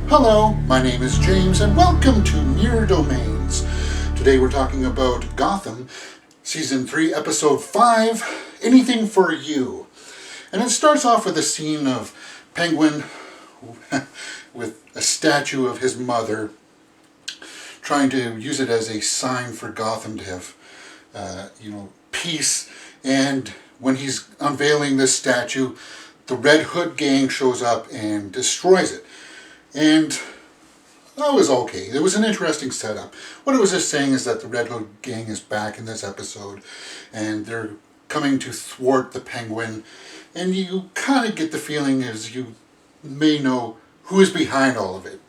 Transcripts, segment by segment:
Hello, my name is James and welcome to Mirror Domains. Today we're talking about Gotham, Season 3, Episode 5, Anything for You. And it starts off with a scene of Penguin with a statue of his mother, trying to use it as a sign for Gotham to have, peace. And when he's unveiling this statue, the Red Hood gang shows up and destroys it. And that was okay. It was an interesting setup. What it was just saying is that the Red Hood gang is back in this episode, and they're coming to thwart the Penguin. And you kind of get the feeling as you may know who is behind all of it.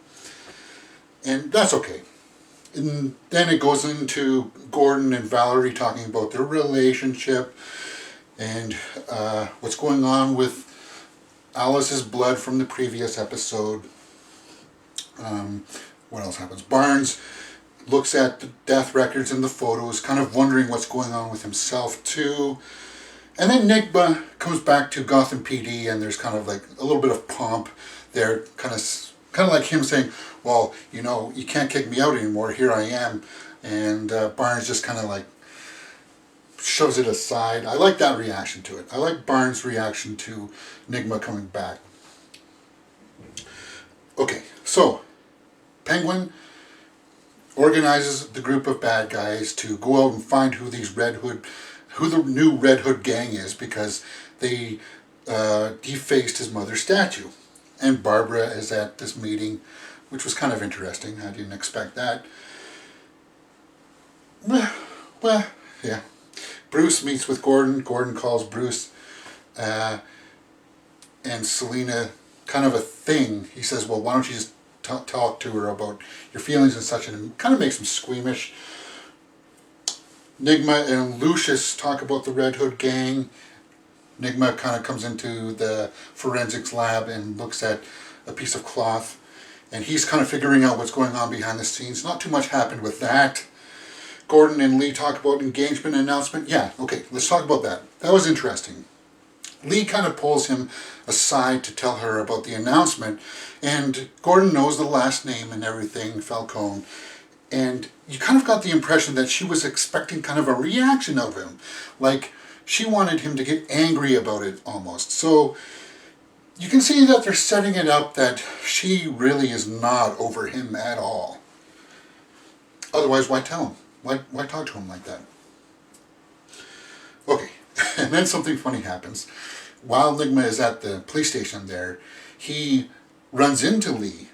And that's okay. And then it goes into Gordon and Valerie talking about their relationship and what's going on with Alice's blood from the previous episode. What else happens? Barnes looks at the death records and the photos, kind of wondering what's going on with himself too. And then Enigma comes back to Gotham PD, and there's kind of like a little bit of pomp there, kind of like him saying, well, you can't kick me out anymore, here I am. And Barnes just kind of like shoves it aside. I like that reaction to it. I like Barnes' reaction to Enigma coming back. Okay, so Penguin organizes the group of bad guys to go out and find who the new Red Hood gang is, because they defaced his mother's statue. And Barbara is at this meeting, which was kind of interesting. I didn't expect that. Well, yeah. Bruce meets with Gordon. Gordon calls Bruce and Selina kind of a thing. He says, well, why don't you just talk to her about your feelings and such, and it kind of makes him squeamish. Enigma and Lucius talk about the Red Hood gang. Enigma kind of comes into the forensics lab and looks at a piece of cloth, and he's kind of figuring out what's going on behind the scenes. Not too much happened with that. Gordon and Lee talk about engagement announcement. Yeah, okay, let's talk about that. That was interesting. Lee kind of pulls him aside to tell her about the announcement, and Gordon knows the last name and everything, Falcone, and you kind of got the impression that she was expecting kind of a reaction of him, like she wanted him to get angry about it almost. So you can see that they're setting it up that she really is not over him at all. Otherwise, why tell him? Why talk to him like that? Okay. And then something funny happens. While Enigma is at the police station there, he runs into Lee,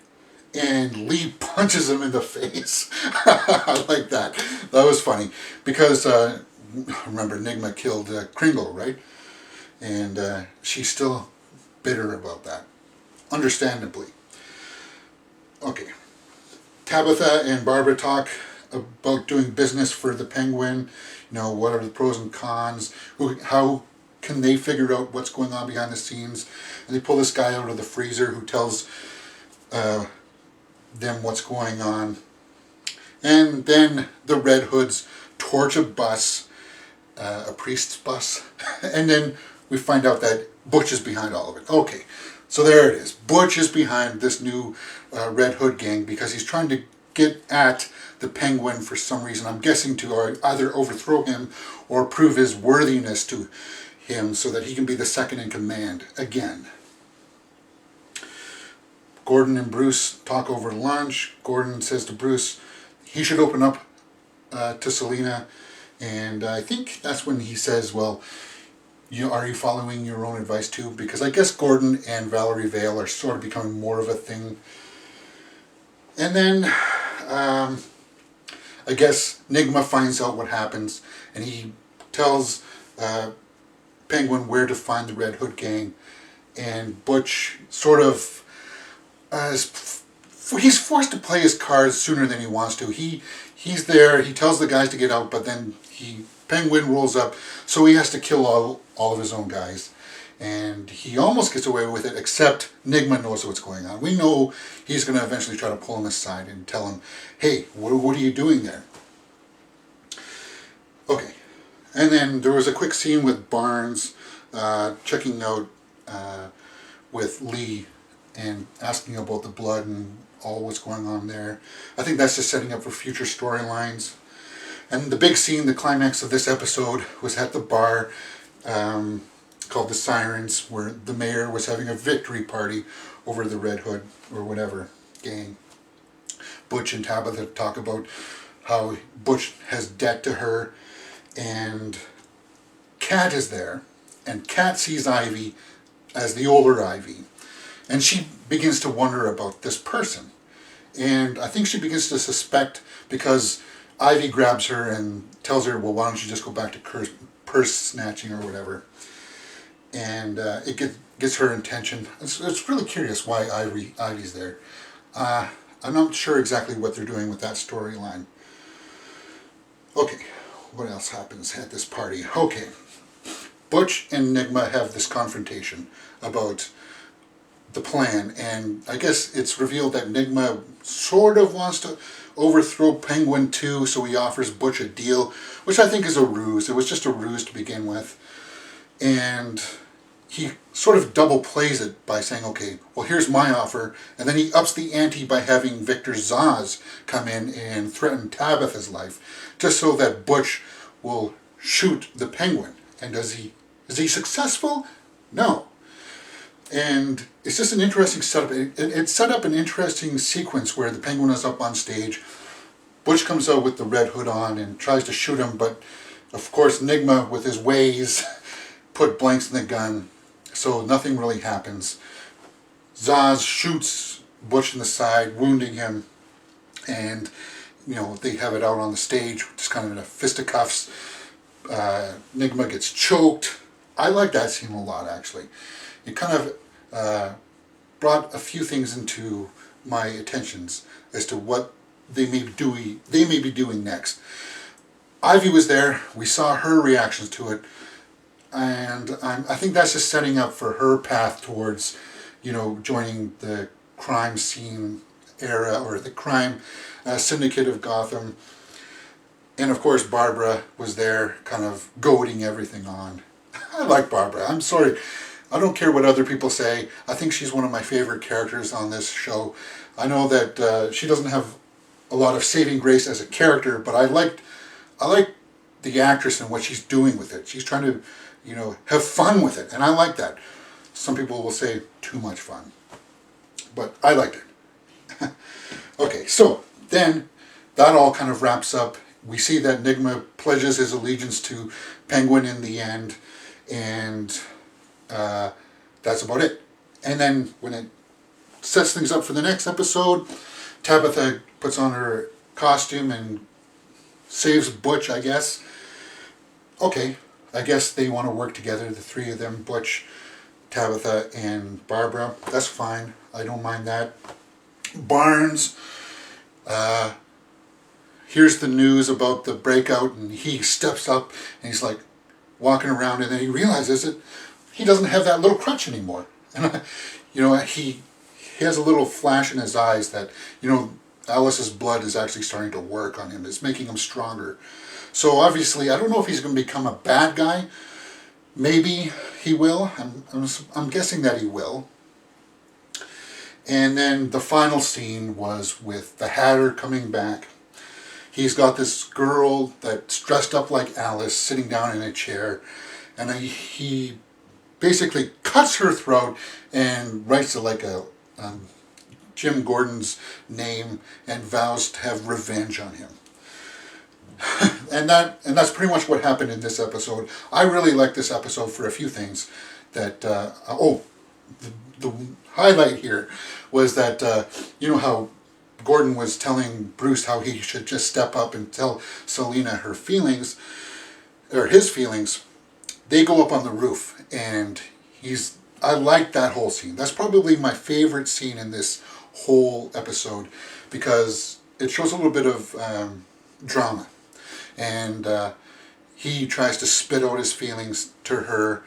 and Lee punches him in the face. I like that. That was funny, because remember, Enigma killed Kringle, right? And she's still bitter about that, understandably. Okay. Tabitha and Barbara talk about doing business for the Penguin. What are the pros and cons? How can they figure out what's going on behind the scenes? And they pull this guy out of the freezer who tells them what's going on. And then the Red Hoods torch a bus, a priest's bus, and then we find out that Butch is behind all of it. Okay, so there it is. Butch is behind this new Red Hood gang because he's trying to get at the Penguin for some reason. I'm guessing to either overthrow him or prove his worthiness to him so that he can be the second in command again. Gordon and Bruce talk over lunch. Gordon says to Bruce he should open up to Selina, and I think that's when he says, well, are you following your own advice too? Because I guess Gordon and Valerie Vale are sort of becoming more of a thing. And then I guess Enigma finds out what happens, and he tells Penguin where to find the Red Hood gang, and Butch sort of he's forced to play his cards sooner than he wants to. He's there, he tells the guys to get out, but then Penguin rolls up, so he has to kill all of his own guys. And he almost gets away with it, except Enigma knows what's going on. We know he's going to eventually try to pull him aside and tell him, hey, what are you doing there? Okay. And then there was a quick scene with Barnes checking out with Lee and asking about the blood and all what's going on there. I think that's just setting up for future storylines. And the big scene, the climax of this episode, was at the bar called the Sirens, where the mayor was having a victory party over the Red Hood or whatever gang. Butch and Tabitha talk about how Butch has debt to her, and Kat is there, and Kat sees Ivy as the older Ivy, and she begins to wonder about this person. And I think she begins to suspect because Ivy grabs her and tells her, well, why don't you just go back to purse snatching or whatever. And it gets her attention. It's really curious why Ivy's there. I'm not sure exactly what they're doing with that storyline. Okay, what else happens at this party? Okay, Butch and Nigma have this confrontation about the plan, and I guess it's revealed that Nigma sort of wants to overthrow Penguin too, so he offers Butch a deal, which I think is a ruse. It was just a ruse to begin with. And he sort of double plays it by saying, okay, well, here's my offer, and then he ups the ante by having Victor Zaz come in and threaten Tabitha's life, just so that Butch will shoot the Penguin. And is he successful? No. And it's just an interesting setup. It set up an interesting sequence where the Penguin is up on stage. Butch comes out with the red hood on and tries to shoot him, but of course Nigma, with his ways, put blanks in the gun, so nothing really happens. Zaz shoots Butch in the side, wounding him, and they have it out on the stage, just kind of in a fisticuffs. Nigma gets choked. I like that scene a lot, actually. It kind of brought a few things into my attentions as to what they may be doing next. Ivy was there. We saw her reactions to it, and I think that's just setting up for her path towards, joining the crime scene era or the crime syndicate of Gotham. And of course, Barbara was there, kind of goading everything on. I like Barbara. I'm sorry. I don't care what other people say. I think she's one of my favorite characters on this show. I know that she doesn't have a lot of saving grace as a character, but I like the actress and what she's doing with it. She's trying to, have fun with it, and I like that. Some people will say too much fun, but I liked it. Okay, so then that all kind of wraps up. We see that Nigma pledges his allegiance to Penguin in the end, and that's about it. And then when it sets things up for the next episode, Tabitha puts on her costume and saves Butch, I guess. Okay, I guess they want to work together, the three of them, Butch, Tabitha, and Barbara. That's fine. I don't mind that. Barnes, here's the news about the breakout, and he steps up and he's like walking around, and then he realizes that he doesn't have that little crutch anymore. And he has a little flash in his eyes that Alice's blood is actually starting to work on him. It's making him stronger. So obviously, I don't know if he's going to become a bad guy. Maybe he will. I'm guessing that he will. And then the final scene was with the Hatter coming back. He's got this girl that's dressed up like Alice sitting down in a chair, and he basically cuts her throat and writes it like a Jim Gordon's name and vows to have revenge on him. and that's pretty much what happened in this episode. I really like this episode for a few things. That the highlight here was that how Gordon was telling Bruce how he should just step up and tell Selena her feelings, or his feelings. They go up on the roof, and I like that whole scene. That's probably my favorite scene in this whole episode, because it shows a little bit of drama. And he tries to spit out his feelings to her,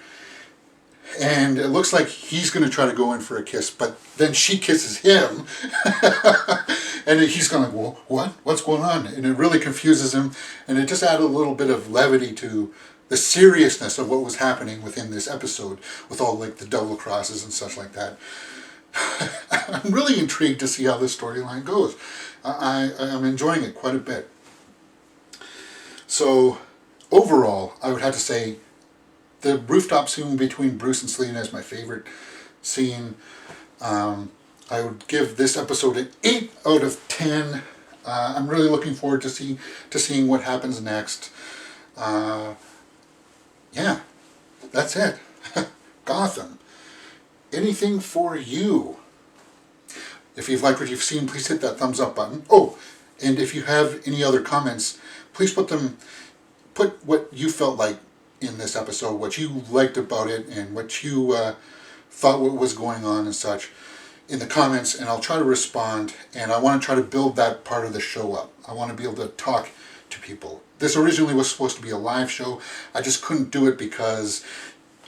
and it looks like he's going to try to go in for a kiss, but then she kisses him. And he's going like, well, what? What's going on? And it really confuses him, and it just added a little bit of levity to the seriousness of what was happening within this episode, with all like the double crosses and such like that. I'm really intrigued to see how this storyline goes. I'm enjoying it quite a bit. So, overall, I would have to say the rooftop scene between Bruce and Selena is my favorite scene. I would give this episode an 8 out of 10. I'm really looking forward to seeing what happens next. Yeah, that's it. Gotham. Anything for you. If you've liked what you've seen, please hit that thumbs up button. Oh, and if you have any other comments, please put what you felt like in this episode, what you liked about it, and what you thought what was going on and such in the comments, and I'll try to respond. And I want to try to build that part of the show up. I want to be able to talk to people. This originally was supposed to be a live show. I just couldn't do it because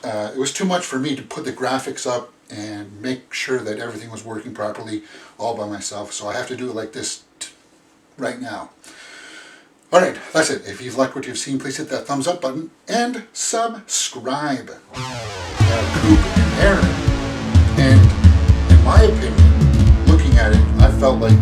it was too much for me to put the graphics up and make sure that everything was working properly all by myself. So I have to do it like this right now. Alright, that's it. If you've liked what you've seen, please hit that thumbs up button and subscribe. Coop and Aaron. And in my opinion, looking at it, I felt like